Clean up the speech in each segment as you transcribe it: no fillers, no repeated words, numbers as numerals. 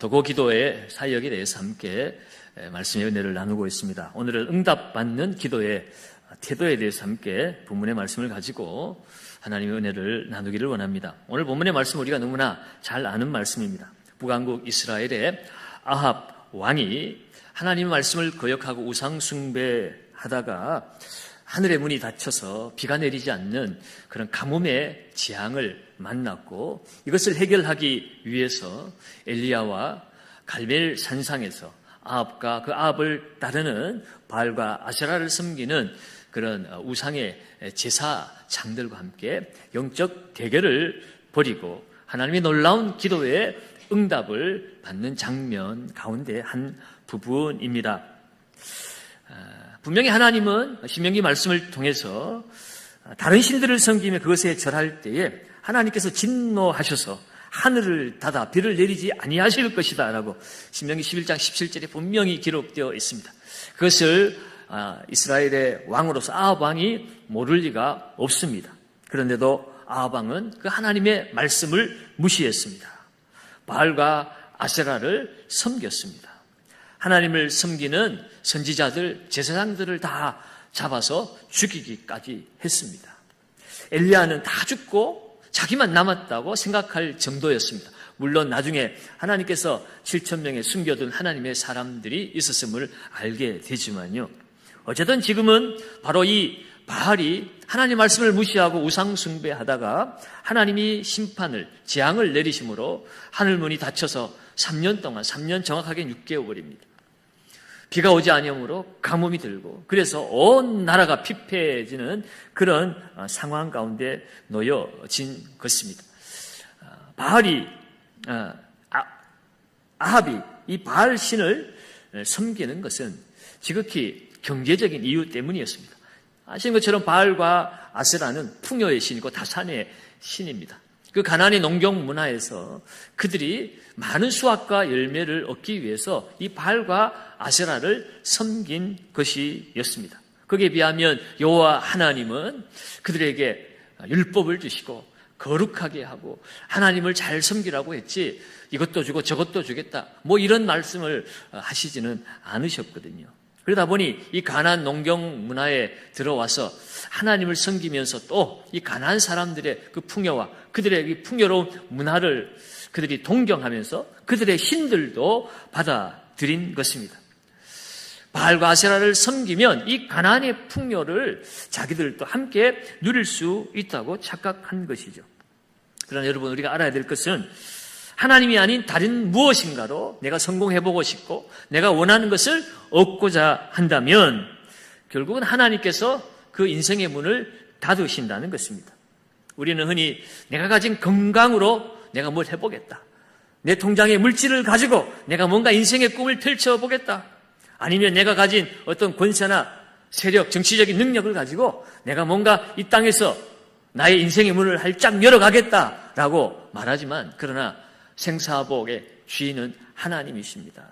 도고 기도의 사역에 대해서 함께 말씀의 은혜를 나누고 있습니다. 오늘은 응답받는 기도의 태도에 대해서 함께 본문의 말씀을 가지고 하나님의 은혜를 나누기를 원합니다. 오늘 본문의 말씀 우리가 너무나 잘 아는 말씀입니다. 북왕국 이스라엘의 아합 왕이 하나님의 말씀을 거역하고 우상 숭배하다가 하늘의 문이 닫혀서 비가 내리지 않는 그런 가뭄의 재앙을 만났고, 이것을 해결하기 위해서 엘리야와 갈멜 산상에서 아합과 그 아합을 따르는 바알과 아세라를 섬기는 그런 우상의 제사장들과 함께 영적 대결을 벌이고 하나님의 놀라운 기도에 응답을 받는 장면 가운데 한 부분입니다. 분명히 하나님은 신명기 말씀을 통해서 다른 신들을 섬기며 그것에 절할 때에 하나님께서 진노하셔서 하늘을 닫아 비를 내리지 아니하실 것이다 라고 신명기 11장 17절에 분명히 기록되어 있습니다. 그것을 이스라엘의 왕으로서 아합 왕이 모를 리가 없습니다. 그런데도 아합 왕은 그 하나님의 말씀을 무시했습니다. 바알과 아세라를 섬겼습니다. 하나님을 섬기는 선지자들, 제사장들을 다 잡아서 죽이기까지 했습니다. 엘리야는 다 죽고 자기만 남았다고 생각할 정도였습니다. 물론 나중에 하나님께서 7,000명의 숨겨둔 하나님의 사람들이 있었음을 알게 되지만요. 어쨌든 지금은 바로 이 바알이 하나님 말씀을 무시하고 우상 숭배하다가 하나님이 심판을, 재앙을 내리심으로 하늘문이 닫혀서 3년 동안, 3년 정확하게 6개월입니다. 비가 오지 아니하므로 가뭄이 들고, 그래서 온 나라가 피폐해지는 그런 상황 가운데 놓여진 것입니다. 바알이, 아합이 이 바알 신을 섬기는 것은 지극히 경제적인 이유 때문이었습니다. 아시는 것처럼 바알과 아세라는 풍요의 신이고 다산의 신입니다. 그 가나안의 농경 문화에서 그들이 많은 수확과 열매를 얻기 위해서 이 바알과 아세라를 섬긴 것이었습니다. 거기에 비하면 여호와 하나님은 그들에게 율법을 주시고 거룩하게 하고 하나님을 잘 섬기라고 했지, 이것도 주고 저것도 주겠다 뭐 이런 말씀을 하시지는 않으셨거든요. 그러다 보니 이 가나안 농경 문화에 들어와서 하나님을 섬기면서 또 이 가나안 사람들의 그 풍요와 그들의 이 풍요로운 문화를 그들이 동경하면서 그들의 신들도 받아들인 것입니다. 바알과 아세라를 섬기면 이 가나안의 풍요를 자기들도 함께 누릴 수 있다고 착각한 것이죠. 그러나 여러분, 우리가 알아야 될 것은 하나님이 아닌 다른 무엇인가로 내가 성공해보고 싶고 내가 원하는 것을 얻고자 한다면 결국은 하나님께서 그 인생의 문을 닫으신다는 것입니다. 우리는 흔히 내가 가진 건강으로 내가 뭘 해보겠다, 내 통장의 물질을 가지고 내가 뭔가 인생의 꿈을 펼쳐보겠다, 아니면 내가 가진 어떤 권세나 세력, 정치적인 능력을 가지고 내가 뭔가 이 땅에서 나의 인생의 문을 활짝 열어가겠다라고 말하지만, 그러나 생사복의 주인은 하나님이십니다.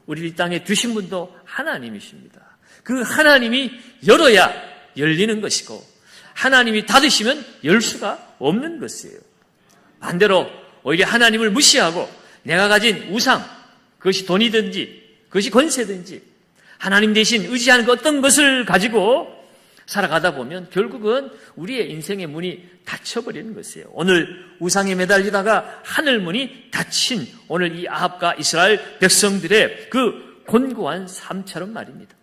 우리 이 땅에 두신 분도 하나님이십니다. 그 하나님이 열어야 열리는 것이고 하나님이 닫으시면 열 수가 없는 것이에요. 반대로 오히려 하나님을 무시하고 내가 가진 우상, 그것이 돈이든지 그것이 권세든지 하나님 대신 의지하는 그 어떤 것을 가지고 살아가다 보면 결국은 우리의 인생의 문이 닫혀버리는 것이에요. 오늘 우상에 매달리다가 하늘문이 닫힌 오늘 이 아합과 이스라엘 백성들의 그 곤고한 삶처럼 말입니다.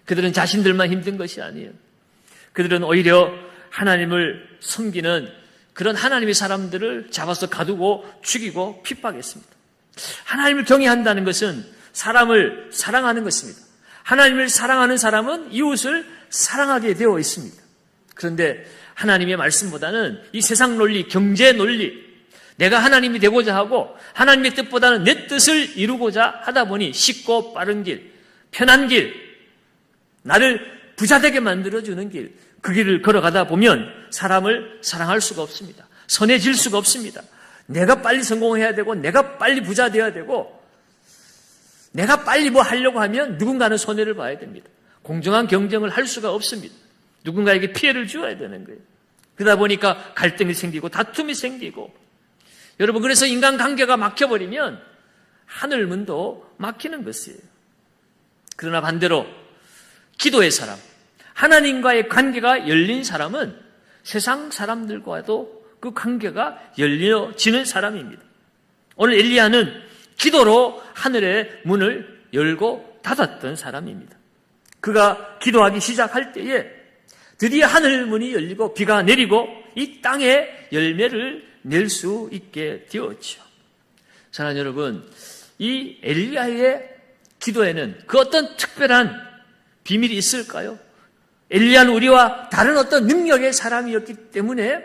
그들은 자신들만 힘든 것이 아니에요. 그들은 오히려 하나님을 섬기는 그런 하나님의 사람들을 잡아서 가두고 죽이고 핍박했습니다. 하나님을 경외한다는 것은 사람을 사랑하는 것입니다. 하나님을 사랑하는 사람은 이웃을 사랑하게 되어 있습니다. 그런데 하나님의 말씀보다는 이 세상 논리, 경제 논리, 내가 하나님이 되고자 하고 하나님의 뜻보다는 내 뜻을 이루고자 하다 보니 쉽고 빠른 길, 편한 길, 나를 부자되게 만들어주는 길, 그 길을 걸어가다 보면 사람을 사랑할 수가 없습니다. 선해질 수가 없습니다. 내가 빨리 성공해야 되고 내가 빨리 부자 되어야 되고 내가 빨리 뭐 하려고 하면 누군가는 손해를 봐야 됩니다. 공정한 경쟁을 할 수가 없습니다. 누군가에게 피해를 주어야 되는 거예요. 그러다 보니까 갈등이 생기고 다툼이 생기고, 여러분, 그래서 인간관계가 막혀버리면 하늘문도 막히는 것이에요. 그러나 반대로 기도의 사람, 하나님과의 관계가 열린 사람은 세상 사람들과도 그 관계가 열려지는 사람입니다. 오늘 엘리야는 기도로 하늘의 문을 열고 닫았던 사람입니다. 그가 기도하기 시작할 때에 드디어 하늘 문이 열리고 비가 내리고 이 땅에 열매를 낼 수 있게 되었죠. 사랑하는 여러분, 이 엘리야의 기도에는 그 어떤 특별한 비밀이 있을까요? 엘리야는 우리와 다른 어떤 능력의 사람이었기 때문에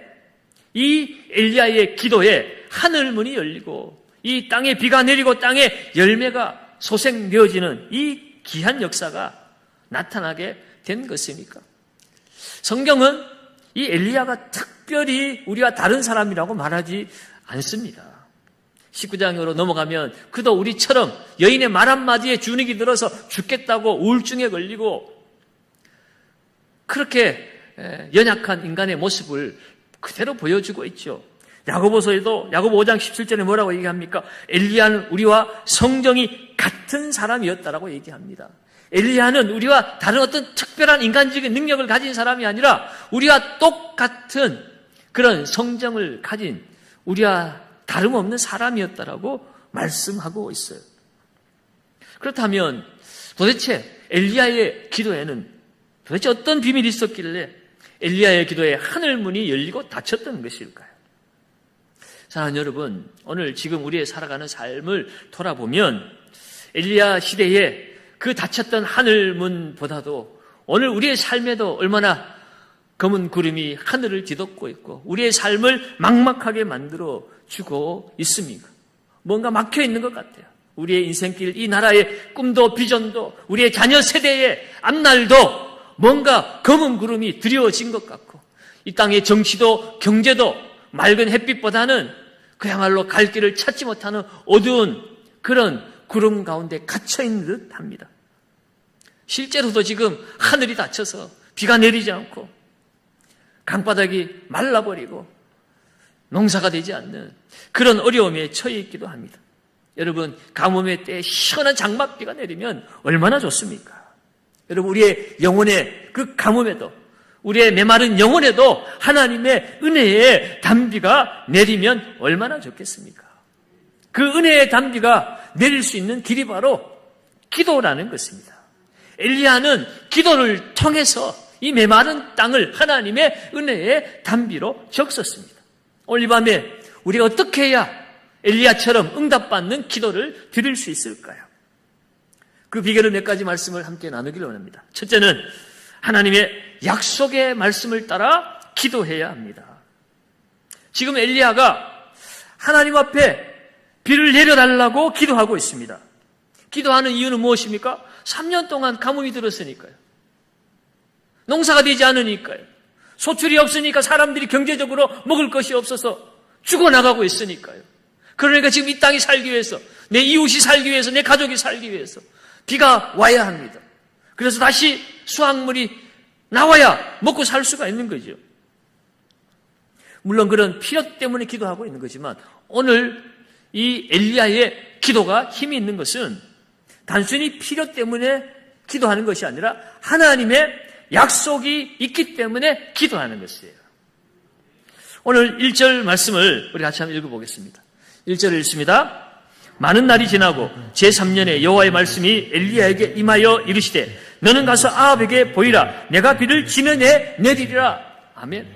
이 엘리야의 기도에 하늘 문이 열리고 이 땅에 비가 내리고 땅에 열매가 소생되어지는 이 귀한 역사가 나타나게 된 것입니까? 성경은 이 엘리야가 특별히 우리와 다른 사람이라고 말하지 않습니다. 19장으로 넘어가면 그도 우리처럼 여인의 말 한마디에 주눅이 들어서 죽겠다고 우울증에 걸리고 그렇게 연약한 인간의 모습을 그대로 보여주고 있죠. 야고보서에도 야고보 5장 17절에 뭐라고 얘기합니까? 엘리야는 우리와 성정이 같은 사람이었다라고 얘기합니다. 엘리야는 우리와 다른 어떤 특별한 인간적인 능력을 가진 사람이 아니라 우리와 똑같은 그런 성정을 가진 우리와 다름없는 사람이었다라고 말씀하고 있어요. 그렇다면 도대체 엘리야의 기도에는 도대체 어떤 비밀이 있었길래 엘리야의 기도에 하늘문이 열리고 닫혔던 것일까요? 사랑하는 여러분, 오늘 지금 우리의 살아가는 삶을 돌아보면 엘리야 시대에 그 닫혔던 하늘문보다도 오늘 우리의 삶에도 얼마나 검은 구름이 하늘을 뒤덮고 있고 우리의 삶을 막막하게 만들어 주고 있습니까? 뭔가 막혀 있는 것 같아요. 우리의 인생길, 이 나라의 꿈도 비전도 우리의 자녀 세대의 앞날도 뭔가 검은 구름이 드리워진 것 같고 이 땅의 정치도 경제도 맑은 햇빛보다는 그야말로 갈 길을 찾지 못하는 어두운 그런 구름 가운데 갇혀있는 듯 합니다. 실제로도 지금 하늘이 닫혀서 비가 내리지 않고 강바닥이 말라버리고 농사가 되지 않는 그런 어려움에 처해 있기도 합니다. 여러분, 가뭄의 때에 시원한 장맛비가 내리면 얼마나 좋습니까? 여러분, 우리의 영혼의 그 가뭄에도 우리의 메마른 영혼에도 하나님의 은혜의 단비가 내리면 얼마나 좋겠습니까? 그 은혜의 단비가 내릴 수 있는 길이 바로 기도라는 것입니다. 엘리야는 기도를 통해서 이 메마른 땅을 하나님의 은혜의 단비로 적셨습니다. 오늘 이 밤에 우리가 어떻게 해야 엘리야처럼 응답받는 기도를 드릴 수 있을까요? 그 비결을 몇 가지 말씀을 함께 나누기를 원합니다. 첫째는 하나님의 약속의 말씀을 따라 기도해야 합니다. 지금 엘리야가 하나님 앞에 비를 내려달라고 기도하고 있습니다. 기도하는 이유는 무엇입니까? 3년 동안 가뭄이 들었으니까요. 농사가 되지 않으니까요. 소출이 없으니까 사람들이 경제적으로 먹을 것이 없어서 죽어나가고 있으니까요. 그러니까 지금 이 땅이 살기 위해서, 내 이웃이 살기 위해서, 내 가족이 살기 위해서 비가 와야 합니다. 그래서 다시 수확물이 나와야 먹고 살 수가 있는 거죠. 물론 그런 필요 때문에 기도하고 있는 거지만 오늘 이 엘리야의 기도가 힘이 있는 것은 단순히 필요 때문에 기도하는 것이 아니라 하나님의 약속이 있기 때문에 기도하는 것이에요. 오늘 1절 말씀을 우리 같이 한번 읽어보겠습니다. 1절을 읽습니다. 많은 날이 지나고 제3년에 여호와의 말씀이 엘리야에게 임하여 이르시되 너는 가서 아합에게 보이라. 내가 비를 지면에 내리리라. 아멘.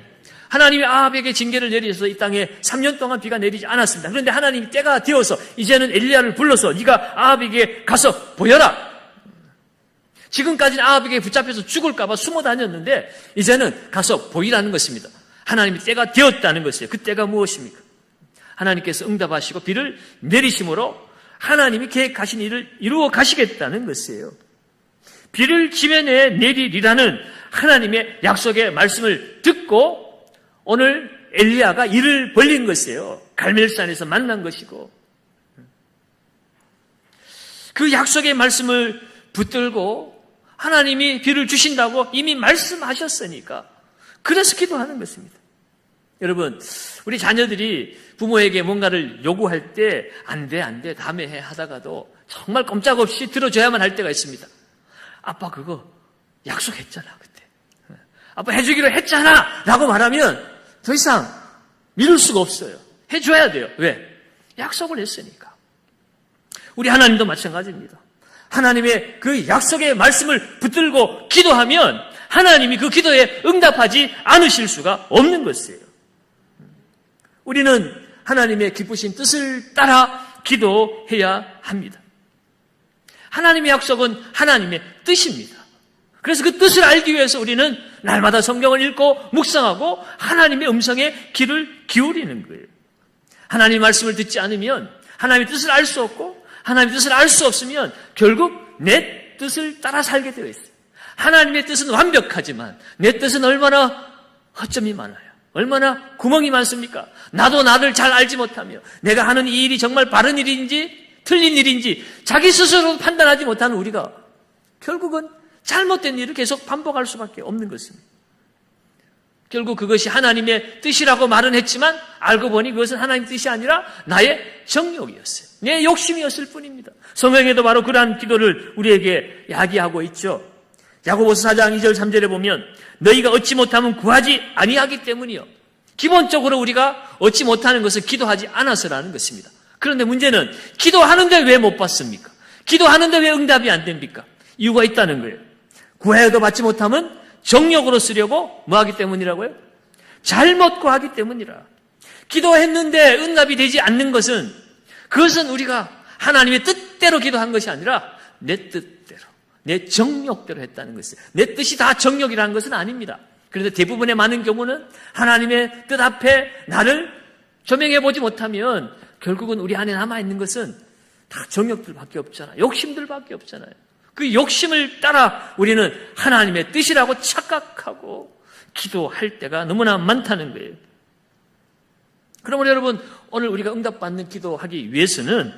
하나님이 아합에게 징계를 내리셔서 이 땅에 3년 동안 비가 내리지 않았습니다. 그런데 하나님이 때가 되어서 이제는 엘리야를 불러서 네가 아합에게 가서 보여라. 지금까지는 아합에게 붙잡혀서 죽을까 봐 숨어 다녔는데 이제는 가서 보이라는 것입니다. 하나님이 때가 되었다는 것이에요. 그 때가 무엇입니까? 하나님께서 응답하시고 비를 내리심으로 하나님이 계획하신 일을 이루어 가시겠다는 것이에요. 비를 지면에 내리리라는 하나님의 약속의 말씀을 듣고 오늘 엘리야가 일을 벌린 것이에요. 갈멜산에서 만난 것이고 그 약속의 말씀을 붙들고 하나님이 비를 주신다고 이미 말씀하셨으니까 그래서 기도하는 것입니다. 여러분, 우리 자녀들이 부모에게 뭔가를 요구할 때 안 돼, 다음에 해 하다가도 정말 꼼짝없이 들어줘야만 할 때가 있습니다. 아빠 그거 약속했잖아 그때. 아빠 해주기로 했잖아 라고 말하면 더 이상 미룰 수가 없어요. 해줘야 돼요. 왜? 약속을 했으니까. 우리 하나님도 마찬가지입니다. 하나님의 그 약속의 말씀을 붙들고 기도하면 하나님이 그 기도에 응답하지 않으실 수가 없는 것이에요. 우리는 하나님의 기쁘신 뜻을 따라 기도해야 합니다. 하나님의 약속은 하나님의 뜻입니다. 그래서 그 뜻을 알기 위해서 우리는 날마다 성경을 읽고 묵상하고 하나님의 음성에 귀를 기울이는 거예요. 하나님의 말씀을 듣지 않으면 하나님의 뜻을 알 수 없고 하나님의 뜻을 알 수 없으면 결국 내 뜻을 따라 살게 되어 있어요. 하나님의 뜻은 완벽하지만 내 뜻은 얼마나 허점이 많아요. 얼마나 구멍이 많습니까? 나도 나를 잘 알지 못하며 내가 하는 이 일이 정말 바른 일인지 틀린 일인지 자기 스스로 판단하지 못하는 우리가 결국은 잘못된 일을 계속 반복할 수밖에 없는 것입니다. 결국 그것이 하나님의 뜻이라고 말은 했지만 알고 보니 그것은 하나님의 뜻이 아니라 나의 정욕이었어요. 내 욕심이었을 뿐입니다. 성경에도 바로 그러한 기도를 우리에게 야기하고 있죠. 야고보서 4장 2절 3절에 보면 너희가 얻지 못하면 구하지 아니하기 때문이요. 기본적으로 우리가 얻지 못하는 것은 기도하지 않아서라는 것입니다. 그런데 문제는 기도하는데 왜 못 받습니까? 기도하는데 왜 응답이 안 됩니까? 이유가 있다는 거예요. 구하여도 받지 못하면 정욕으로 쓰려고 뭐 하기 때문이라고요? 잘못 구하기 때문이라. 기도했는데 응답이 되지 않는 것은 그것은 우리가 하나님의 뜻대로 기도한 것이 아니라 내 뜻대로, 내 정욕대로 했다는 것이에요. 내 뜻이 다 정욕이라는 것은 아닙니다. 그런데 대부분의 많은 경우는 하나님의 뜻 앞에 나를 조명해 보지 못하면 결국은 우리 안에 남아있는 것은 다 정욕들밖에 없잖아요. 욕심들밖에 없잖아요. 그 욕심을 따라 우리는 하나님의 뜻이라고 착각하고 기도할 때가 너무나 많다는 거예요. 그러므로 여러분, 오늘 우리가 응답받는 기도하기 위해서는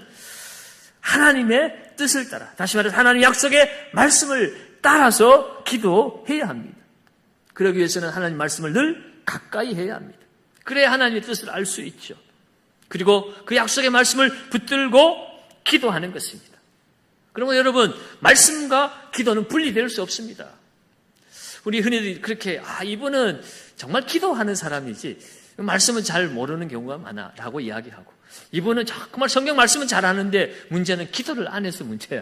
하나님의 뜻을 따라, 다시 말해서 하나님 약속의 말씀을 따라서 기도해야 합니다. 그러기 위해서는 하나님 말씀을 늘 가까이 해야 합니다. 그래야 하나님의 뜻을 알 수 있죠. 그리고 그 약속의 말씀을 붙들고 기도하는 것입니다. 그러면 여러분, 말씀과 기도는 분리될 수 없습니다. 우리 흔히들 그렇게 이분은 정말 기도하는 사람이지 말씀은 잘 모르는 경우가 많아 라고 이야기하고, 이분은 정말 성경 말씀은 잘하는데 문제는 기도를 안 해서 문제야.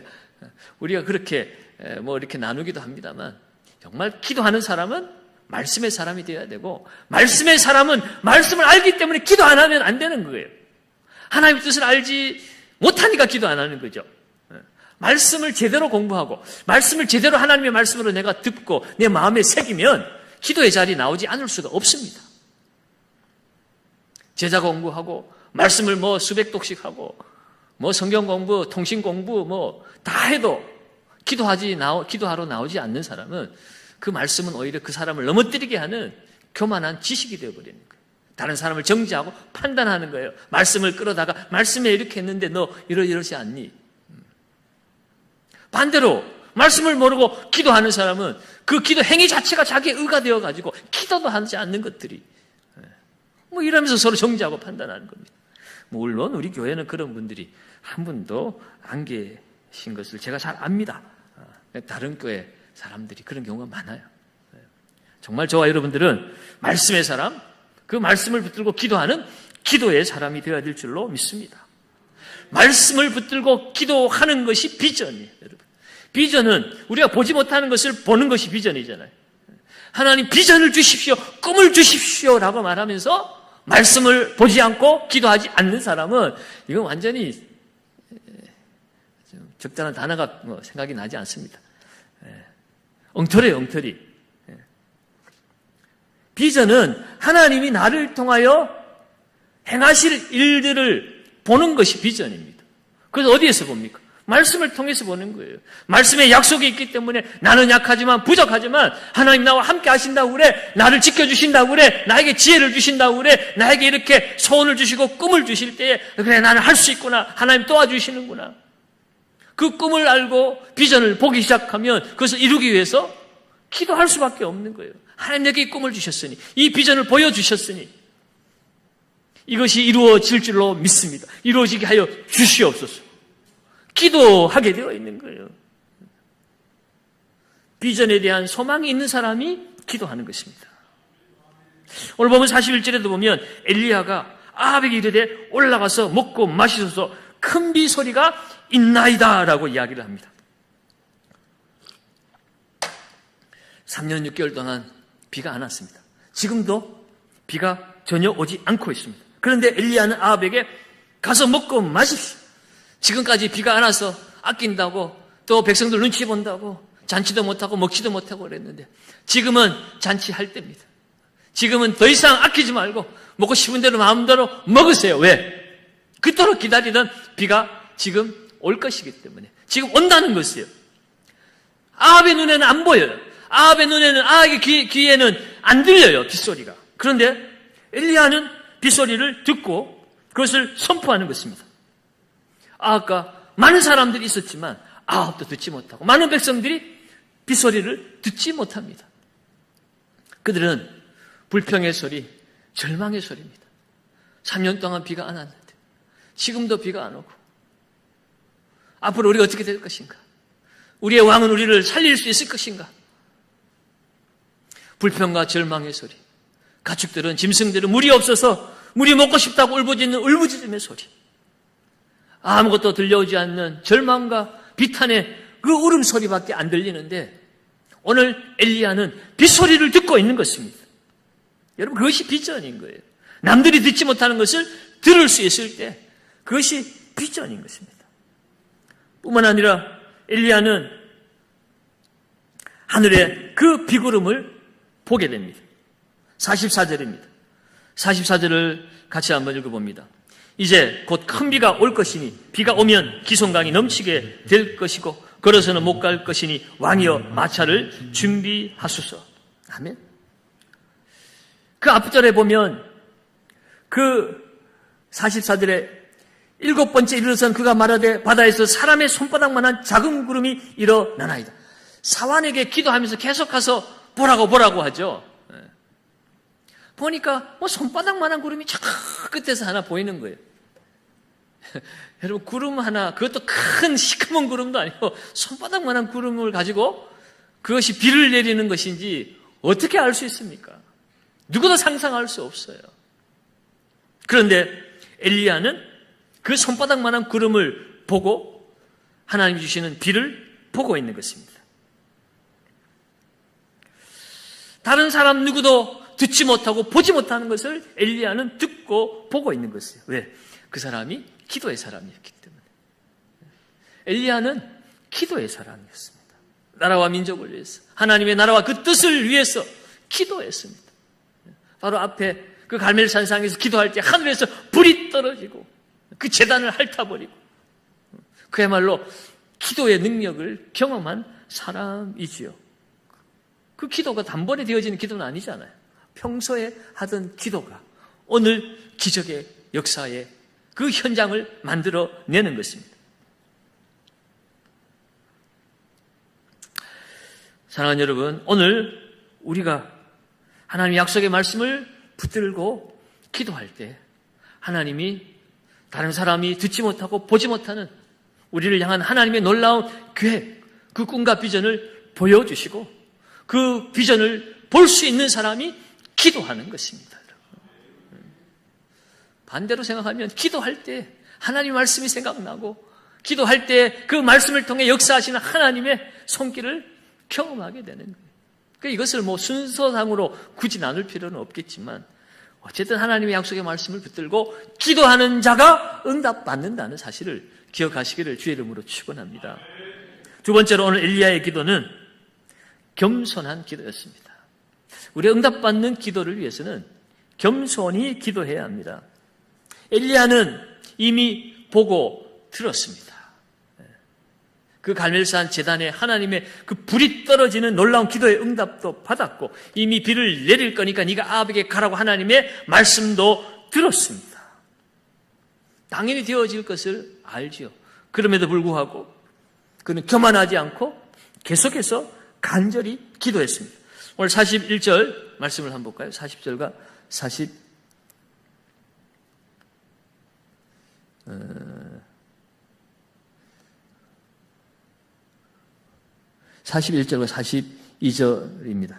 우리가 그렇게 이렇게 나누기도 합니다만, 정말 기도하는 사람은 말씀의 사람이 되어야 되고, 말씀의 사람은 말씀을 알기 때문에 기도 안 하면 안 되는 거예요. 하나님의 뜻을 알지 못하니까 기도 안 하는 거죠. 말씀을 제대로 공부하고 말씀을 제대로 하나님의 말씀으로 내가 듣고 내 마음에 새기면 기도의 자리에 나오지 않을 수가 없습니다. 제자 공부하고 말씀을 수백 독씩 하고 성경 공부, 통신 공부 다 해도 기도하러 나오지 않는 사람은 그 말씀은 오히려 그 사람을 넘어뜨리게 하는 교만한 지식이 되어버리는 거예요. 다른 사람을 정죄하고 판단하는 거예요. 말씀을 끌어다가 말씀에 이렇게 했는데 너 이러지 않니? 반대로 말씀을 모르고 기도하는 사람은 그 기도 행위 자체가 자기의 의가 되어가지고 기도도 하지 않는 것들이 이러면서 서로 정죄하고 판단하는 겁니다. 물론 우리 교회는 그런 분들이 한 분도 안 계신 것을 제가 잘 압니다. 다른 교회 사람들이 그런 경우가 많아요. 정말 저와 여러분들은 말씀의 사람, 그 말씀을 붙들고 기도하는 기도의 사람이 되어야 될 줄로 믿습니다. 말씀을 붙들고 기도하는 것이 비전이에요, 여러분. 비전은 우리가 보지 못하는 것을 보는 것이 비전이잖아요. 하나님 비전을 주십시오, 꿈을 주십시오 라고 말하면서 말씀을 보지 않고 기도하지 않는 사람은 이건 완전히 적절한 단어가 생각이 나지 않습니다. 엉터리예요, 엉터리. 비전은 하나님이 나를 통하여 행하실 일들을 보는 것이 비전입니다. 그래서 어디에서 봅니까? 말씀을 통해서 보는 거예요. 말씀에 약속이 있기 때문에 나는 약하지만 부족하지만 하나님 나와 함께 하신다고 그래, 나를 지켜주신다고 그래, 나에게 지혜를 주신다고 그래, 나에게 이렇게 소원을 주시고 꿈을 주실 때에 그래 나는 할 수 있구나, 하나님 도와주시는구나. 그 꿈을 알고 비전을 보기 시작하면 그것을 이루기 위해서 기도할 수밖에 없는 거예요. 하나님 내게 이 꿈을 주셨으니, 이 비전을 보여주셨으니 이것이 이루어질 줄로 믿습니다. 이루어지게 하여 주시옵소서. 기도하게 되어 있는 거예요. 비전에 대한 소망이 있는 사람이 기도하는 것입니다. 오늘 보면 41절에도 보면 엘리야가 아합에게 이르되 올라가서 먹고 마시소서 큰 비 소리가 있나이다 라고 이야기를 합니다. 3년 6개월 동안 비가 안 왔습니다. 지금도 비가 전혀 오지 않고 있습니다. 그런데 엘리야는 아합에게 가서 먹고 마십시오. 지금까지 비가 안 와서 아낀다고 또 백성들 눈치 본다고 잔치도 못하고 먹지도 못하고 그랬는데 지금은 잔치할 때입니다. 지금은 더 이상 아끼지 말고 먹고 싶은 대로 마음대로 먹으세요. 왜? 그토록 기다리던 비가 지금 올 것이기 때문에 지금 온다는 것이에요. 아합의 눈에는 안 보여요. 아합의 눈에는 아합의 귀에는 안 들려요. 빗소리가. 그런데 엘리야는 빗소리를 듣고 그것을 선포하는 것입니다. 아합과 많은 사람들이 있었지만 아합도 듣지 못하고 많은 백성들이 빗소리를 듣지 못합니다. 그들은 불평의 소리, 절망의 소리입니다. 3년 동안 비가 안 왔는데 지금도 비가 안 오고 앞으로 우리가 어떻게 될 것인가? 우리의 왕은 우리를 살릴 수 있을 것인가? 불평과 절망의 소리. 가축들은 짐승들은 물이 없어서 물이 먹고 싶다고 울부짖는 울부짖음의 소리. 아무것도 들려오지 않는 절망과 비탄의 그 울음소리밖에 안 들리는데 오늘 엘리야는 빗소리를 듣고 있는 것입니다. 여러분 그것이 비전인 거예요. 남들이 듣지 못하는 것을 들을 수 있을 때 그것이 비전인 것입니다. 뿐만 아니라 엘리야는 하늘의 그 비구름을 보게 됩니다. 44절입니다. 44절을 같이 한번 읽어봅니다. 이제 곧 큰 비가 올 것이니 비가 오면 기송강이 넘치게 될 것이고 걸어서는 못 갈 것이니 왕이여 마차를 준비하소서. 아멘. 그 앞절에 보면 그 44절에 7번째 이르러선 그가 말하되 바다에서 사람의 손바닥만한 작은 구름이 일어나나이다. 사환에게 기도하면서 계속 가서 보라고 하죠. 보니까 손바닥만한 구름이 저 끝에서 하나 보이는 거예요. 여러분 구름 하나, 그것도 큰 시커먼 구름도 아니고 손바닥만한 구름을 가지고 그것이 비를 내리는 것인지 어떻게 알 수 있습니까? 누구도 상상할 수 없어요. 그런데 엘리야는 그 손바닥만한 구름을 보고 하나님이 주시는 비를 보고 있는 것입니다. 다른 사람 누구도 듣지 못하고 보지 못하는 것을 엘리야는 듣고 보고 있는 것이에요. 왜? 그 사람이 기도의 사람이었기 때문에. 엘리야는 기도의 사람이었습니다. 나라와 민족을 위해서, 하나님의 나라와 그 뜻을 위해서 기도했습니다. 바로 앞에 그 갈멜산상에서 기도할 때 하늘에서 불이 떨어지고 그 제단을 핥아버리고 그야말로 기도의 능력을 경험한 사람이지요. 그 기도가 단번에 되어지는 기도는 아니잖아요. 평소에 하던 기도가 오늘 기적의 역사에 그 현장을 만들어내는 것입니다. 사랑하는 여러분, 오늘 우리가 하나님의 약속의 말씀을 붙들고 기도할 때 하나님이 다른 사람이 듣지 못하고 보지 못하는 우리를 향한 하나님의 놀라운 계획, 그 꿈과 비전을 보여주시고 그 비전을 볼 수 있는 사람이 기도하는 것입니다. 반대로 생각하면 기도할 때 하나님의 말씀이 생각나고 기도할 때 그 말씀을 통해 역사하시는 하나님의 손길을 경험하게 되는 거예요. 그러니까 이것을 순서상으로 굳이 나눌 필요는 없겠지만 어쨌든 하나님의 약속의 말씀을 붙들고 기도하는 자가 응답받는다는 사실을 기억하시기를 주의 이름으로 축원합니다. 두 번째로 오늘 엘리야의 기도는 겸손한 기도였습니다. 우리가 응답받는 기도를 위해서는 겸손히 기도해야 합니다. 엘리야는 이미 보고 들었습니다. 그 갈멜산 제단에 하나님의 그 불이 떨어지는 놀라운 기도의 응답도 받았고 이미 비를 내릴 거니까 네가 아합에게 가라고 하나님의 말씀도 들었습니다. 당연히 되어질 것을 알지요. 그럼에도 불구하고 그는 교만하지 않고 계속해서 간절히 기도했습니다. 오늘 41절 말씀을 한번 볼까요? 40절과 41절 41절과 42절입니다.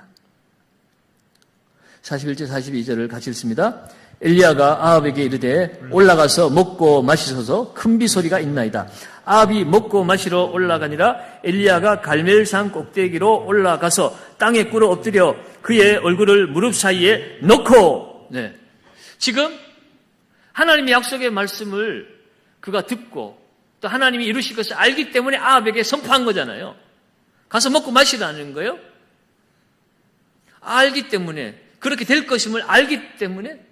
41절, 42절을 같이 읽습니다. 엘리야가 아합에게 이르되 올라가서 먹고 마시소서 큰 비소리가 있나이다. 아합이 먹고 마시러 올라가니라 엘리야가 갈멜산 꼭대기로 올라가서 땅에 꿇어 엎드려 그의 얼굴을 무릎 사이에 넣고 지금 하나님의 약속의 말씀을 그가 듣고 또 하나님이 이루실 것을 알기 때문에 아합에게 선포한 거잖아요. 가서 먹고 마시라는 거예요. 알기 때문에 그렇게 될 것임을 알기 때문에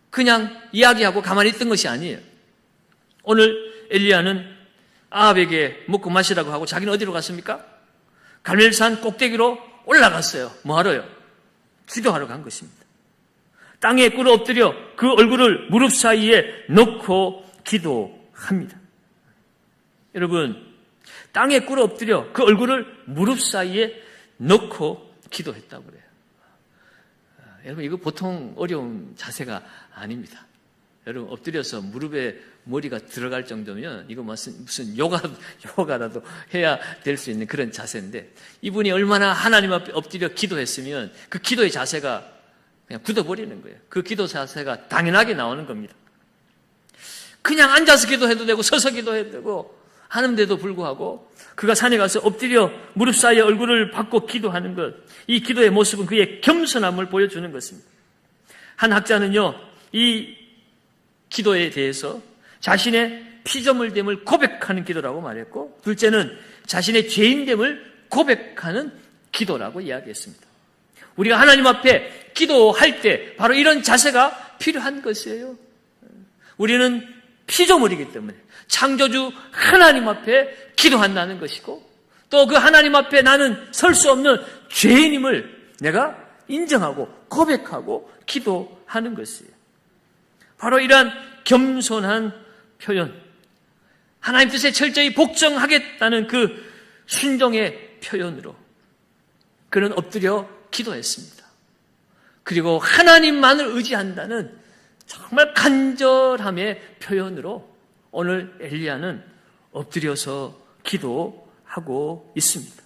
그냥 이야기하고 가만히 있던 것이 아니에요. 오늘 엘리야는 아합에게 먹고 마시라고 하고 자기는 어디로 갔습니까? 갈멜산 꼭대기로 올라갔어요. 뭐하러요? 기도하러 간 것입니다. 땅에 꿇어 엎드려 그 얼굴을 무릎 사이에 넣고 기도합니다. 여러분, 땅에 꿇어 엎드려 그 얼굴을 무릎 사이에 넣고 기도했다고 그래요. 여러분, 이거 보통 어려운 자세가 아닙니다. 여러분, 엎드려서 무릎에 머리가 들어갈 정도면 이거 무슨 요가라도 해야 될 수 있는 그런 자세인데, 이분이 얼마나 하나님 앞에 엎드려 기도했으면 그 기도의 자세가 그냥 굳어버리는 거예요. 그 기도 자세가 당연하게 나오는 겁니다. 그냥 앉아서 기도해도 되고 서서 기도해도 되고 하는데도 불구하고 그가 산에 가서 엎드려 무릎 사이에 얼굴을 받고 기도하는 것, 이 기도의 모습은 그의 겸손함을 보여주는 것입니다. 한 학자는요, 이 기도에 대해서 자신의 피조물됨을 고백하는 기도라고 말했고, 둘째는 자신의 죄인됨을 고백하는 기도라고 이야기했습니다. 우리가 하나님 앞에 기도할 때 바로 이런 자세가 필요한 것이에요. 우리는 피조물이기 때문에 창조주 하나님 앞에 기도한다는 것이고, 또 그 하나님 앞에 나는 설 수 없는 죄인임을 내가 인정하고 고백하고 기도하는 것이에요. 바로 이러한 겸손한 표현, 하나님 뜻에 철저히 복종하겠다는 그 순종의 표현으로 그는 엎드려 기도했습니다. 그리고 하나님만을 의지한다는 정말 간절함의 표현으로 오늘 엘리야는 엎드려서 기도하고 있습니다.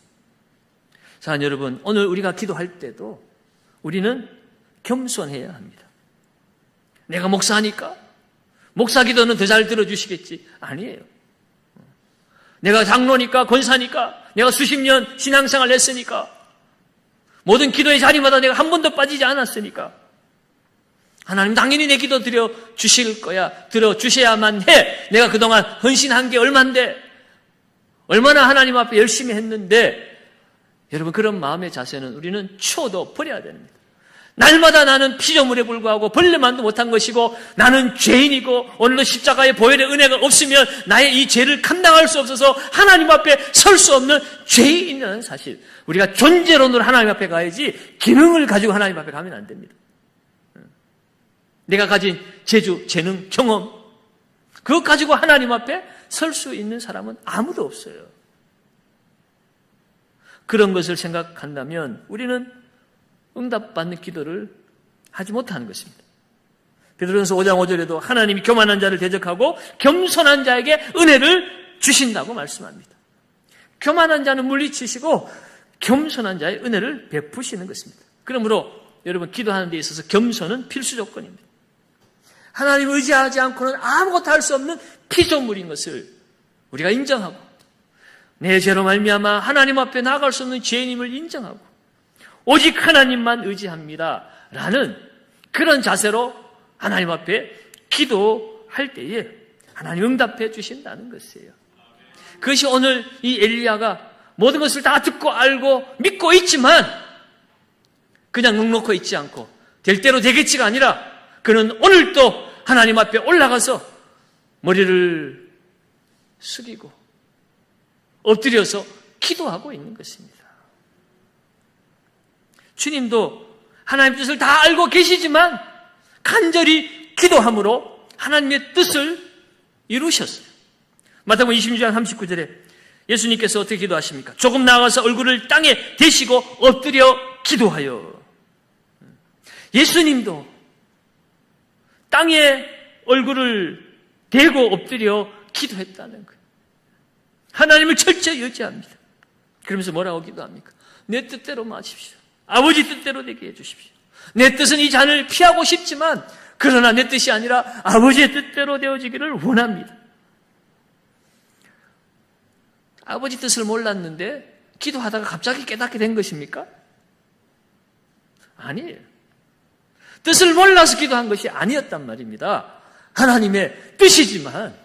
자, 여러분, 오늘 우리가 기도할 때도 우리는 겸손해야 합니다. 내가 목사니까 목사 기도는 더 잘 들어주시겠지? 아니에요. 내가 장로니까, 권사니까, 내가 수십 년 신앙생활을 했으니까, 모든 기도의 자리마다 내가 한 번도 빠지지 않았으니까 하나님 당연히 내 기도 들어주실 거야. 들어주셔야만 해. 내가 그동안 헌신한 게 얼만데, 얼마나 하나님 앞에 열심히 했는데, 여러분, 그런 마음의 자세는 우리는 추워도 버려야 됩니다. 날마다 나는 피조물에 불과하고 벌레만도 못한 것이고 나는 죄인이고 오늘도 십자가의 보혈의 은혜가 없으면 나의 이 죄를 감당할 수 없어서 하나님 앞에 설 수 없는 죄인이라는 사실, 우리가 존재론으로 하나님 앞에 가야지 기능을 가지고 하나님 앞에 가면 안 됩니다. 내가 가진 재주, 재능, 경험, 그것 가지고 하나님 앞에 설 수 있는 사람은 아무도 없어요. 그런 것을 생각한다면 우리는 응답받는 기도를 하지 못하는 것입니다. 베드로전서 5장 5절에도 하나님이 교만한 자를 대적하고 겸손한 자에게 은혜를 주신다고 말씀합니다. 교만한 자는 물리치시고 겸손한 자의 은혜를 베푸시는 것입니다. 그러므로 여러분, 기도하는 데 있어서 겸손은 필수 조건입니다. 하나님 의지하지 않고는 아무것도 할 수 없는 피조물인 것을 우리가 인정하고, 내 죄로 말미암아 하나님 앞에 나아갈 수 없는 죄인임을 인정하고 오직 하나님만 의지합니다 라는 그런 자세로 하나님 앞에 기도할 때에 하나님 응답해 주신다는 것이에요. 그것이 오늘 이 엘리야가 모든 것을 다 듣고 알고 믿고 있지만 그냥 넉넉히 있지 않고 될 대로 되겠지가 아니라 그는 오늘도 하나님 앞에 올라가서 머리를 숙이고 엎드려서 기도하고 있는 것입니다. 주님도 하나님의 뜻을 다 알고 계시지만 간절히 기도함으로 하나님의 뜻을 이루셨어요. 마태복음 26장 39절에 예수님께서 어떻게 기도하십니까? 조금 나아가서 얼굴을 땅에 대시고 엎드려 기도하여. 예수님도 땅에 얼굴을 대고 엎드려 기도했다는 거예요. 하나님을 철저히 의지합니다. 그러면서 뭐라고 기도합니까? 내 뜻대로 마십시오. 아버지 뜻대로 되게 해주십시오. 내 뜻은 이 잔을 피하고 싶지만 그러나 내 뜻이 아니라 아버지의 뜻대로 되어지기를 원합니다. 아버지 뜻을 몰랐는데 기도하다가 갑자기 깨닫게 된 것입니까? 아니에요. 뜻을 몰라서 기도한 것이 아니었단 말입니다. 하나님의 뜻이지만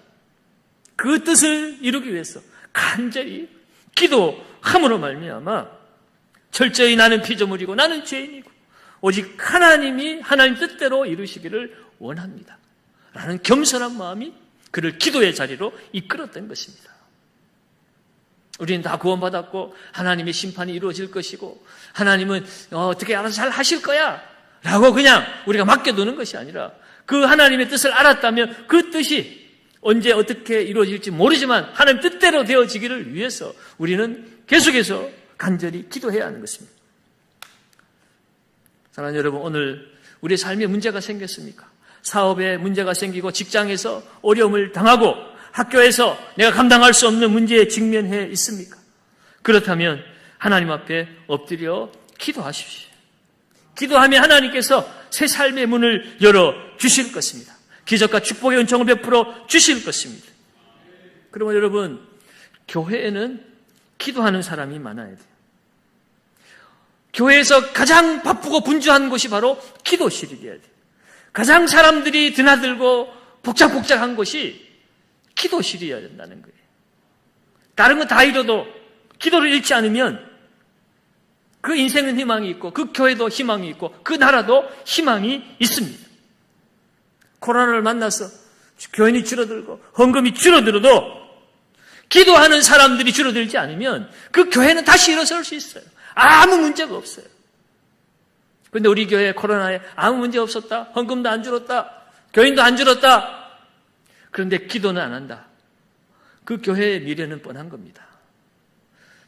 그 뜻을 이루기 위해서 간절히 기도함으로 말미암아 철저히 나는 피조물이고 나는 죄인이고 오직 하나님이 하나님 뜻대로 이루시기를 원합니다. 라는 겸손한 마음이 그를 기도의 자리로 이끌었던 것입니다. 우리는 다 구원받았고 하나님의 심판이 이루어질 것이고 하나님은 어떻게 알아서 잘 하실 거야 라고 그냥 우리가 맡겨두는 것이 아니라 그 하나님의 뜻을 알았다면 그 뜻이 언제 어떻게 이루어질지 모르지만 하나님 뜻대로 되어지기를 위해서 우리는 계속해서 간절히 기도해야 하는 것입니다. 사랑하는 여러분, 오늘 우리의 삶에 문제가 생겼습니까? 사업에 문제가 생기고 직장에서 어려움을 당하고 학교에서 내가 감당할 수 없는 문제에 직면해 있습니까? 그렇다면 하나님 앞에 엎드려 기도하십시오. 기도하면 하나님께서 새 삶의 문을 열어주실 것입니다. 기적과 축복의 은총을 베풀어 주실 것입니다. 그러면 여러분, 교회에는 기도하는 사람이 많아야 돼요. 교회에서 가장 바쁘고 분주한 곳이 바로 기도실이어야 돼요. 가장 사람들이 드나들고 복작복작한 곳이 기도실이어야 된다는 거예요. 다른 건 다 이뤄도 기도를 잃지 않으면 그 인생은 희망이 있고 그 교회도 희망이 있고 그 나라도 희망이 있습니다. 코로나를 만나서 교인이 줄어들고 헌금이 줄어들어도 기도하는 사람들이 줄어들지 않으면 그 교회는 다시 일어설 수 있어요. 아무 문제가 없어요. 그런데 우리 교회 코로나에 아무 문제 없었다. 헌금도 안 줄었다. 교인도 안 줄었다. 그런데 기도는 안 한다. 그 교회의 미래는 뻔한 겁니다.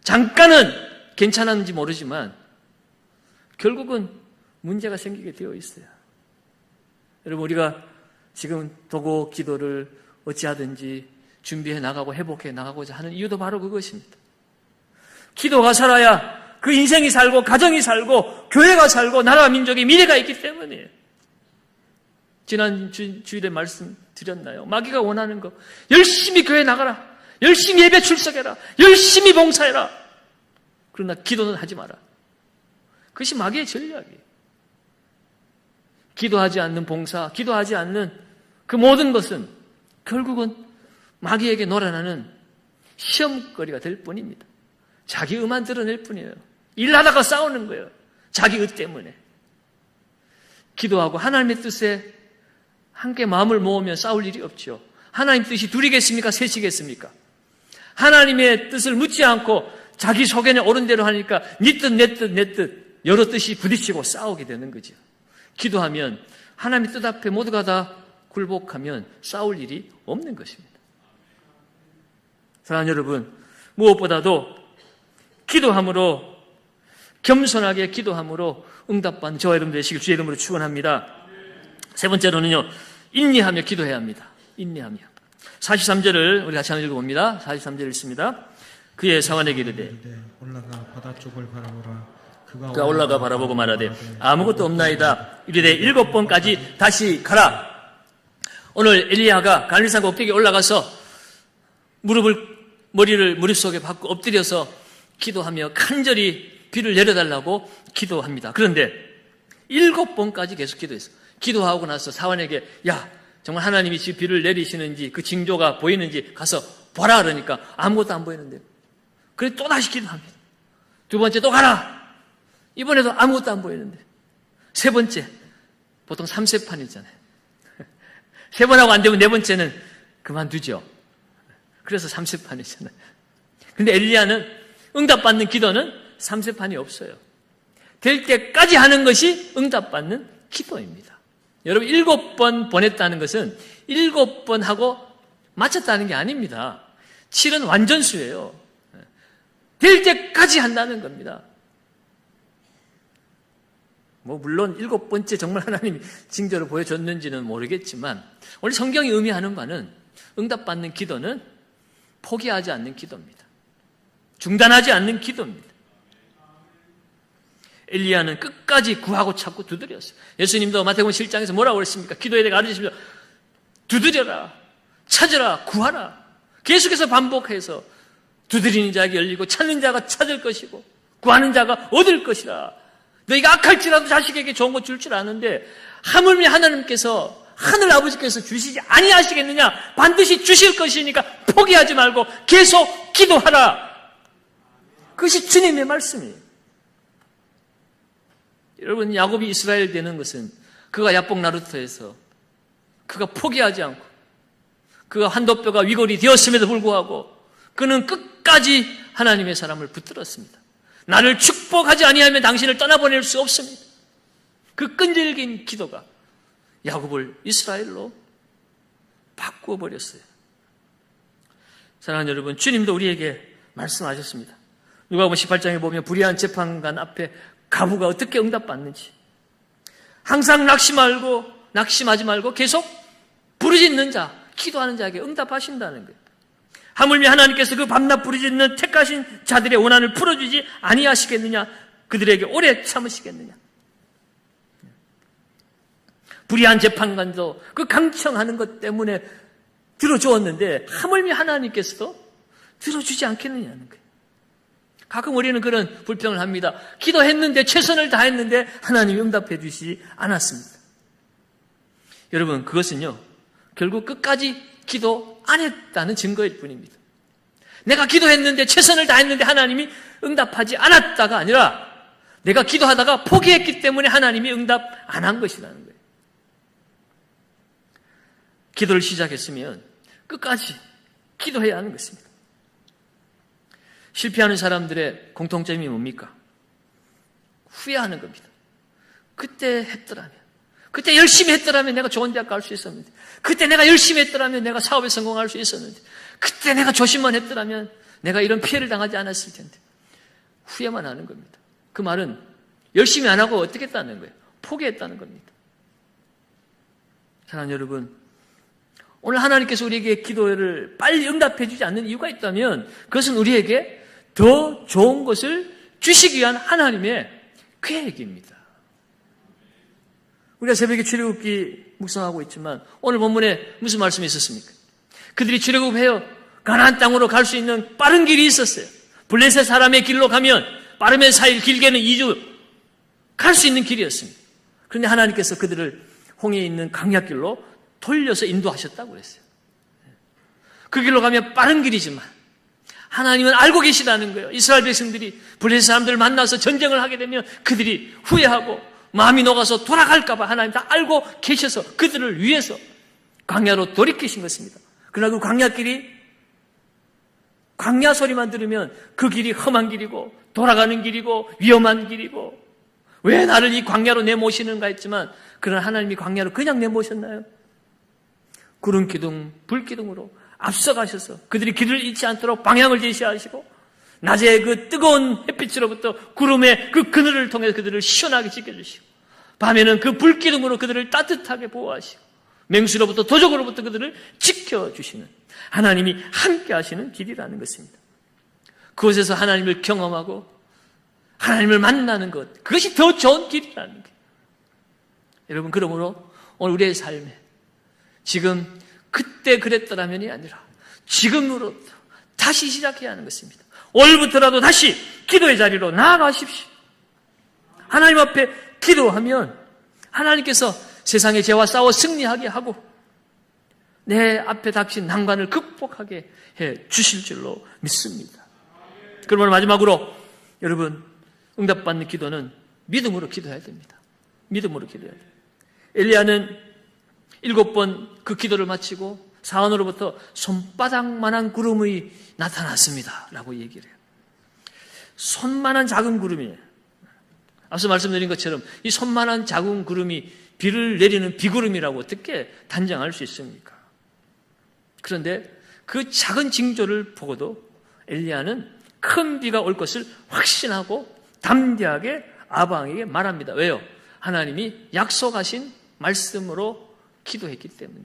잠깐은 괜찮았는지 모르지만 결국은 문제가 생기게 되어 있어요. 여러분, 우리가 지금 도고 기도를 어찌하든지 준비해 나가고 회복해 나가고자 하는 이유도 바로 그것입니다. 기도가 살아야 그 인생이 살고 가정이 살고 교회가 살고 나라 민족의 미래가 있기 때문이에요. 지난 주일에 말씀드렸나요? 마귀가 원하는 거 열심히 교회 나가라, 열심히 예배 출석해라, 열심히 봉사해라. 그러나 기도는 하지 마라. 그것이 마귀의 전략이에요. 기도하지 않는 봉사, 기도하지 않는 그 모든 것은 결국은 마귀에게 놀아나는 시험거리가 될 뿐입니다. 자기 의만 드러낼 뿐이에요. 일하다가 싸우는 거예요. 자기 의 때문에. 기도하고 하나님의 뜻에 함께 마음을 모으면 싸울 일이 없죠. 하나님 뜻이 둘이겠습니까? 셋이겠습니까? 하나님의 뜻을 묻지 않고 자기 소견에 옳은 대로 하니까 네 뜻, 내 뜻, 내 뜻 여러 뜻이 부딪히고 싸우게 되는 거죠. 기도하면 하나님의 뜻 앞에 모두가 다 굴복하면 싸울 일이 없는 것입니다. 사랑하는 여러분, 무엇보다도 기도함으로, 겸손하게 기도함으로 응답받는 저와 여러분 되시길 주의 이름으로 축원합니다. 세 번째로는요, 인내하며 기도해야 합니다. 인내하며. 43절을 우리 같이 한번 읽어봅니다. 43절 읽습니다. 그의 사환에게 이르되 올라가 바다 쪽을 바라보라. 그가 올라가 바라보고 말하되 아무것도 없나이다. 이르되 7번까지 다시 가라. 오늘 엘리야가 갈릴산 꼭대기에 올라가서 머리를 무릎 속에 박고 엎드려서 기도하며 간절히 비를 내려달라고 기도합니다. 그런데 7번까지 계속 기도했어요. 기도하고 나서 사환에게 야, 정말 하나님이 지금 비를 내리시는지 그 징조가 보이는지 가서 보라 그러니까 아무것도 안 보이는데 그래서 또 다시 기도합니다. 두 번째 또 가라. 이번에도 아무것도 안 보이는데 세 번째, 보통 3세판이잖아요. 세 번 하고 안 되면 네 번째는 그만두죠. 그래서 3세판이잖아요. 근데 엘리야는 응답받는 기도는 3세판이 없어요. 될 때까지 하는 것이 응답받는 기도입니다. 여러분 7번 보냈다는 것은 7번 하고 마쳤다는 게 아닙니다. 7은 완전수예요. 될 때까지 한다는 겁니다. 물론 7번째 정말 하나님이 징조를 보여줬는지는 모르겠지만 원래 성경이 의미하는 바는 응답받는 기도는 포기하지 않는 기도입니다. 중단하지 않는 기도입니다. 엘리야는 끝까지 구하고 찾고 두드렸어요. 예수님도 마태복음 7장에서 뭐라고 그랬습니까? 기도에 대해 가르치시면서 두드려라, 찾으라, 구하라. 계속해서 반복해서 두드리는 자에게 열리고 찾는 자가 찾을 것이고 구하는 자가 얻을 것이라. 너희가 악할지라도 자식에게 좋은 것 줄 줄 아는데 하물며 하나님께서 하늘 아버지께서 주시지 아니하시겠느냐? 반드시 주실 것이니까 포기하지 말고 계속 기도하라. 그것이 주님의 말씀이에요. 여러분, 야곱이 이스라엘 되는 것은 그가 야복 나루터에서 그가 포기하지 않고 그가 한도뼈가 위골이 되었음에도 불구하고 그는 끝까지 하나님의 사람을 붙들었습니다. 나를 축복하지 아니하면 당신을 떠나보낼 수 없습니다. 그 끈질긴 기도가 야곱을 이스라엘로 바꾸어 버렸어요. 사랑하는 여러분, 주님도 우리에게 말씀하셨습니다. 누가복음 18장에 보면 불의한 재판관 앞에 가부가 어떻게 응답받는지, 항상 낙심하지 말고 계속 부르짖는 자, 기도하는 자에게 응답하신다는 거예요. 하물며 하나님께서 그 밤낮 부르짖는 택하신 자들의 원한을 풀어주지 아니하시겠느냐? 그들에게 오래 참으시겠느냐? 불의한 재판관도 그 강청하는 것 때문에 들어주었는데 하물며 하나님께서도 들어주지 않겠느냐는 거예요. 가끔 우리는 그런 불평을 합니다. 기도했는데, 최선을 다했는데 하나님이 응답해 주시지 않았습니다. 여러분, 그것은요, 결국 끝까지 기도 안 했다는 증거일 뿐입니다. 내가 기도했는데, 최선을 다했는데 하나님이 응답하지 않았다가 아니라 내가 기도하다가 포기했기 때문에 하나님이 응답 안 한 것이라는 거예요. 기도를 시작했으면 끝까지 기도해야 하는 것입니다. 실패하는 사람들의 공통점이 뭡니까? 후회하는 겁니다. 그때 했더라면, 그때 열심히 했더라면 내가 좋은 대학 갈 수 있었는데, 그때 내가 열심히 했더라면 내가 사업에 성공할 수 있었는데, 그때 내가 조심만 했더라면 내가 이런 피해를 당하지 않았을 텐데. 후회만 하는 겁니다. 그 말은 열심히 안 하고 어떻게 했다는 거예요? 포기했다는 겁니다. 사랑하는 여러분, 오늘 하나님께서 우리에게 기도를 빨리 응답해 주지 않는 이유가 있다면 그것은 우리에게 더 좋은 것을 주시기 위한 하나님의 계획입니다. 우리가 새벽에 출애굽기 묵상하고 있지만 오늘 본문에 무슨 말씀이 있었습니까? 그들이 출애굽해요. 가나안 땅으로 갈 수 있는 빠른 길이 있었어요. 블레셋 사람의 길로 가면 빠르면 4일, 길게는 2주 갈 수 있는 길이었습니다. 그런데 하나님께서 그들을 홍해에 있는 강약길로 돌려서 인도하셨다고 그랬어요. 그 길로 가면 빠른 길이지만 하나님은 알고 계시다는 거예요. 이스라엘 백성들이 블레셋 사람들을 만나서 전쟁을 하게 되면 그들이 후회하고 마음이 녹아서 돌아갈까 봐 하나님 다 알고 계셔서 그들을 위해서 광야로 돌이키신 것입니다. 그러나 그 광야길이 광야 소리만 들으면 그 길이 험한 길이고 돌아가는 길이고 위험한 길이고 왜 나를 이 광야로 내모시는가 했지만 그러나 하나님이 광야로 그냥 내모셨나요? 구름 기둥, 불 기둥으로 앞서가셔서 그들이 길을 잃지 않도록 방향을 제시하시고 낮에 그 뜨거운 햇빛으로부터 구름의 그 그늘을 통해서 그들을 시원하게 지켜주시고 밤에는 그 불 기둥으로 그들을 따뜻하게 보호하시고 맹수로부터 도적으로부터 그들을 지켜주시는 하나님이 함께 하시는 길이라는 것입니다. 그곳에서 하나님을 경험하고 하나님을 만나는 것, 그것이 더 좋은 길이라는 거예요. 여러분, 그러므로 오늘 우리의 삶에 지금 그때 그랬더라면이 아니라 지금으로부터 다시 시작해야 하는 것입니다. 오늘부터라도 다시 기도의 자리로 나아가십시오. 하나님 앞에 기도하면 하나님께서 세상의 죄와 싸워 승리하게 하고 내 앞에 닥친 난관을 극복하게 해 주실 줄로 믿습니다. 그러면 마지막으로 여러분, 응답받는 기도는 믿음으로 기도해야 됩니다. 믿음으로 기도해야 돼요. 엘리야는 7번 그 기도를 마치고 사원으로부터 손바닥만한 구름이 나타났습니다 라고 얘기를 해요. 손만한 작은 구름이에요. 앞서 말씀드린 것처럼 이 손만한 작은 구름이 비를 내리는 비구름이라고 어떻게 단정할 수 있습니까? 그런데 그 작은 징조를 보고도 엘리야는 큰 비가 올 것을 확신하고 담대하게 아방에게 말합니다. 왜요? 하나님이 약속하신 말씀으로 기도했기 때문에.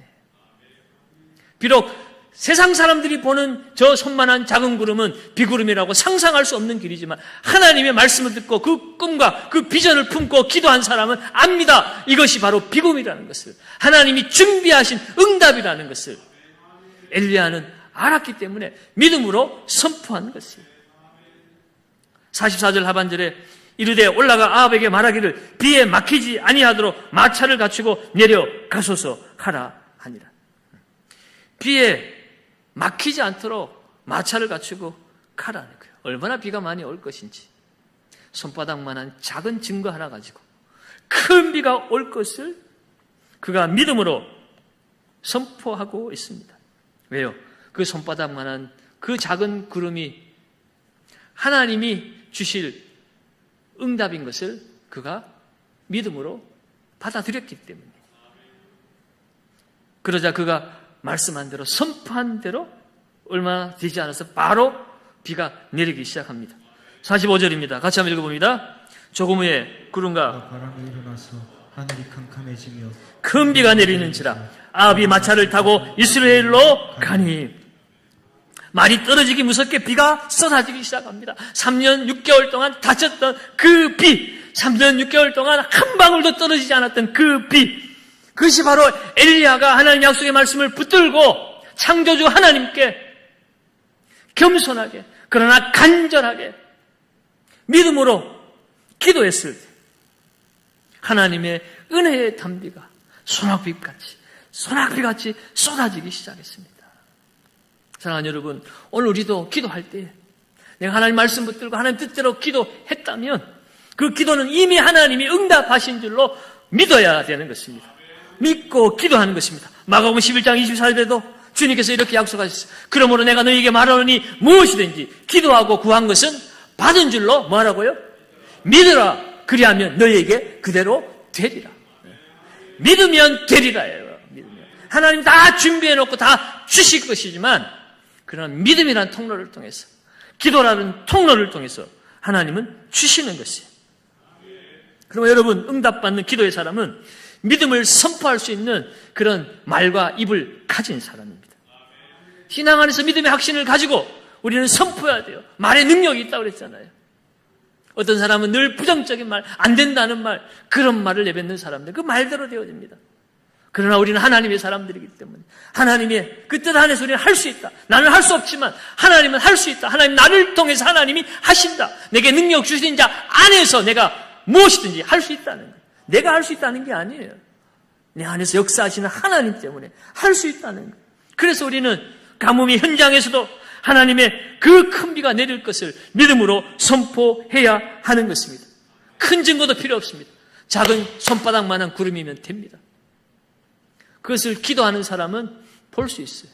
비록 세상 사람들이 보는 저 손만한 작은 구름은 비구름이라고 상상할 수 없는 길이지만 하나님의 말씀을 듣고 그 꿈과 그 비전을 품고 기도한 사람은 압니다. 이것이 바로 비구름이라는 것을, 하나님이 준비하신 응답이라는 것을 엘리야는 알았기 때문에 믿음으로 선포한 것이에요. 44절 하반절에 이르되 올라가 아합에게 말하기를 비에 막히지 아니하도록 마차를 갖추고 내려가소서 하라 하니라. 비에 막히지 않도록 마차를 갖추고 가라는 거예요. 얼마나 비가 많이 올 것인지, 손바닥만한 작은 증거 하나 가지고 큰 비가 올 것을 그가 믿음으로 선포하고 있습니다. 왜요? 그 손바닥만한 그 작은 구름이 하나님이 주실 응답인 것을 그가 믿음으로 받아들였기 때문에, 그러자 그가 말씀한 대로, 선포한 대로 얼마 되지 않아서 바로 비가 내리기 시작합니다. 45절입니다. 같이 한번 읽어봅니다. 조금 후에 구름과 바람이 일어나서 하늘이 캄캄해지며 큰 비가 내리는지라 아합이 마차를 타고 이스라엘로 가니, 말이 떨어지기 무섭게 비가 쏟아지기 시작합니다. 3년 6개월 동안 다쳤던 그 비, 3년 6개월 동안 한 방울도 떨어지지 않았던 그 비, 그것이 바로 엘리야가 하나님 약속의 말씀을 붙들고 창조주 하나님께 겸손하게 그러나 간절하게 믿음으로 기도했을 때 하나님의 은혜의 단비가 소낙비같이 쏟아지기 시작했습니다. 사랑하는 여러분, 오늘 우리도 기도할 때 내가 하나님 말씀 붙들고 하나님 뜻대로 기도했다면 그 기도는 이미 하나님이 응답하신 줄로 믿어야 되는 것입니다. 믿고 기도하는 것입니다. 마가복음 11장 24절에도 주님께서 이렇게 약속하셨어요. 그러므로 내가 너희에게 말하노니 무엇이든지 기도하고 구한 것은 받은 줄로 뭐하라고요? 믿으라. 그리하면 너희에게 그대로 되리라. 믿으면 되리라예요. 믿으면. 하나님 다 준비해놓고 다 주실 것이지만 그런 믿음이라는 통로를 통해서, 기도라는 통로를 통해서 하나님은 주시는 것이에요. 그러면 여러분, 응답받는 기도의 사람은 믿음을 선포할 수 있는 그런 말과 입을 가진 사람입니다. 신앙 안에서 믿음의 확신을 가지고 우리는 선포해야 돼요. 말의 능력이 있다고 그랬잖아요. 어떤 사람은 늘 부정적인 말, 안 된다는 말, 그런 말을 내뱉는 사람들, 그 말대로 되어집니다. 그러나 우리는 하나님의 사람들이기 때문에 하나님의 그 뜻 안에서 우리는 할 수 있다. 나는 할 수 없지만 하나님은 할 수 있다. 하나님 나를 통해서 하나님이 하신다. 내게 능력 주신 자 안에서 내가 무엇이든지 할 수 있다는 거예요. 내가 할 수 있다는 게 아니에요. 내 안에서 역사하시는 하나님 때문에 할 수 있다는 거예요. 그래서 우리는 가뭄이 현장에서도 하나님의 그 큰 비가 내릴 것을 믿음으로 선포해야 하는 것입니다. 큰 증거도 필요 없습니다. 작은 손바닥만한 구름이면 됩니다. 그것을 기도하는 사람은 볼 수 있어요.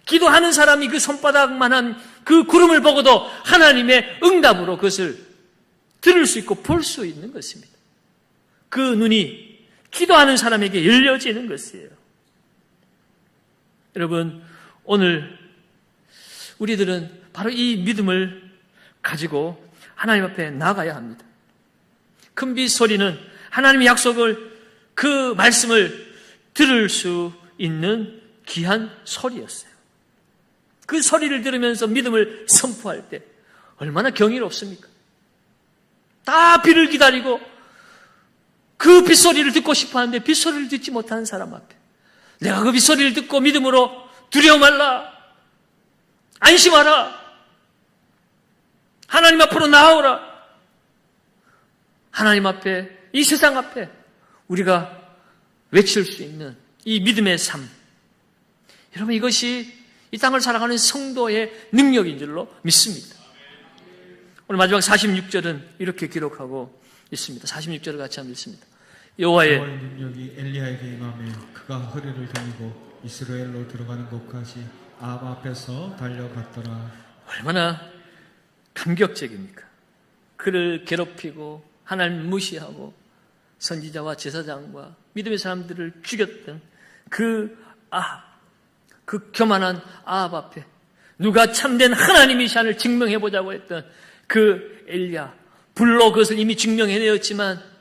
기도하는 사람이 그 손바닥만한 그 구름을 보고도 하나님의 응답으로 그것을 들을 수 있고 볼 수 있는 것입니다. 그 눈이 기도하는 사람에게 열려지는 것이에요. 여러분, 오늘 우리들은 바로 이 믿음을 가지고 하나님 앞에 나가야 합니다. 큰 비 소리는 하나님의 약속을, 그 말씀을 들을 수 있는 귀한 소리였어요. 그 소리를 들으면서 믿음을 선포할 때 얼마나 경이롭습니까? 다 비를 기다리고 그 빗소리를 듣고 싶어 하는데 빗소리를 듣지 못하는 사람 앞에 내가 그 빗소리를 듣고 믿음으로 두려워 말라, 안심하라, 하나님 앞으로 나아오라, 하나님 앞에, 이 세상 앞에 우리가 외칠 수 있는 이 믿음의 삶, 여러분, 이것이 이 땅을 살아가는 성도의 능력인 줄로 믿습니다. 오늘 마지막 46절은 이렇게 기록하고 있습니다. 46절을 같이 한번 읽습니다. 여호와의 능력이 엘리야에게 임하며 그가 허리를 들고 이스라엘로 들어가는 곳까지 아합 앞에서 달려갔더라. 얼마나 감격적입니까? 그를 괴롭히고 하나님 무시하고 선지자와 제사장과 믿음의 사람들을 죽였던 그 교만한 아합 앞에 누가 참된 하나님이시한을 증명해보자고 했던 그 엘리야, 불로 그것을 이미 증명해내었지만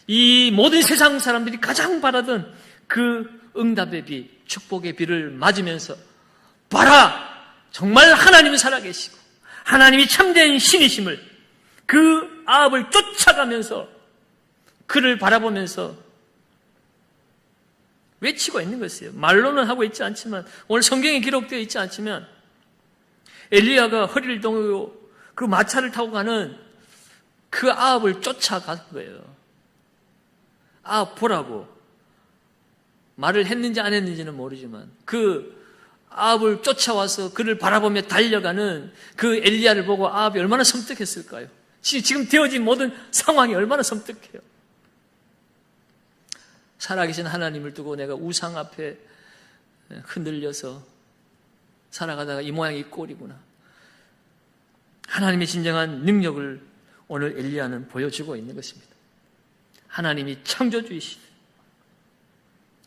이 모든 세상 사람들이 가장 바라던 그 응답의 비, 축복의 비를 맞으면서 봐라! 정말 하나님은 살아계시고 하나님이 참된 신이심을 그 아합을 쫓아가면서 그를 바라보면서 외치고 있는 것이에요. 말로는 하고 있지 않지만, 오늘 성경에 기록되어 있지 않지만 엘리야가 허리를 동이고 그 마차를 타고 가는 그 아합을 쫓아간 거예요. 아합 보라고 말을 했는지 안 했는지는 모르지만 그 아합을 쫓아와서 그를 바라보며 달려가는 그 엘리야를 보고 아합이 얼마나 섬뜩했을까요? 지금 되어진 모든 상황이 얼마나 섬뜩해요. 살아계신 하나님을 두고 내가 우상 앞에 흔들려서 살아가다가 이 모양이 이 꼴이구나. 하나님의 진정한 능력을 오늘 엘리야는 보여주고 있는 것입니다. 하나님이 창조주이시다.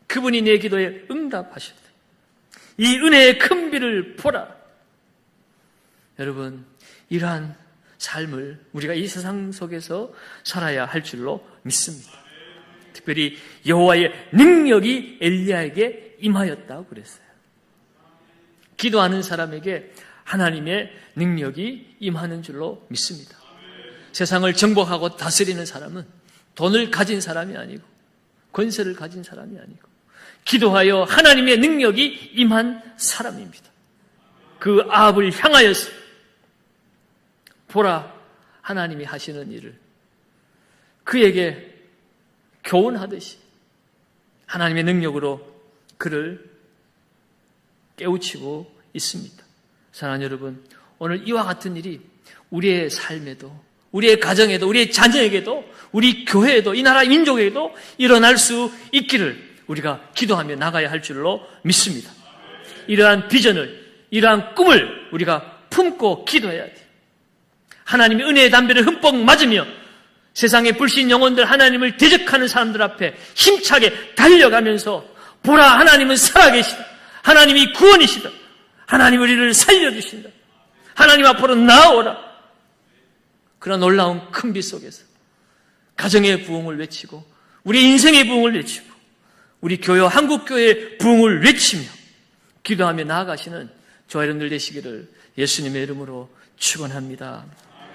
그분이 내 기도에 응답하셨다. 이 은혜의 큰 비를 보라. 여러분, 이러한 삶을 우리가 이 세상 속에서 살아야 할 줄로 믿습니다. 특별히 여호와의 능력이 엘리야에게 임하였다고 그랬어요. 기도하는 사람에게 하나님의 능력이 임하는 줄로 믿습니다. 세상을 정복하고 다스리는 사람은 돈을 가진 사람이 아니고 권세를 가진 사람이 아니고 기도하여 하나님의 능력이 임한 사람입니다. 그 아합을 향하여서 보라, 하나님이 하시는 일을 그에게 교훈하듯이 하나님의 능력으로 그를 깨우치고 있습니다. 사랑하는 여러분, 오늘 이와 같은 일이 우리의 삶에도, 우리의 가정에도, 우리의 자녀에게도, 우리 교회에도, 이 나라 민족에게도 일어날 수 있기를 우리가 기도하며 나가야 할 줄로 믿습니다. 이러한 비전을, 이러한 꿈을 우리가 품고 기도해야 돼요. 하나님의 은혜의 담배를 흠뻑 맞으며 세상의 불신 영혼들, 하나님을 대적하는 사람들 앞에 힘차게 달려가면서 보라, 하나님은 살아계시다. 하나님이 구원이시다. 하나님 우리를 살려주신다. 하나님 앞으로 나아오라. 그런 놀라운 큰 빛 속에서 가정의 부흥을 외치고 우리 인생의 부흥을 외치고 우리 교회, 한국교회의 부흥을 외치며 기도하며 나아가시는 저와 여러분들 되시기를 예수님의 이름으로 축원합니다.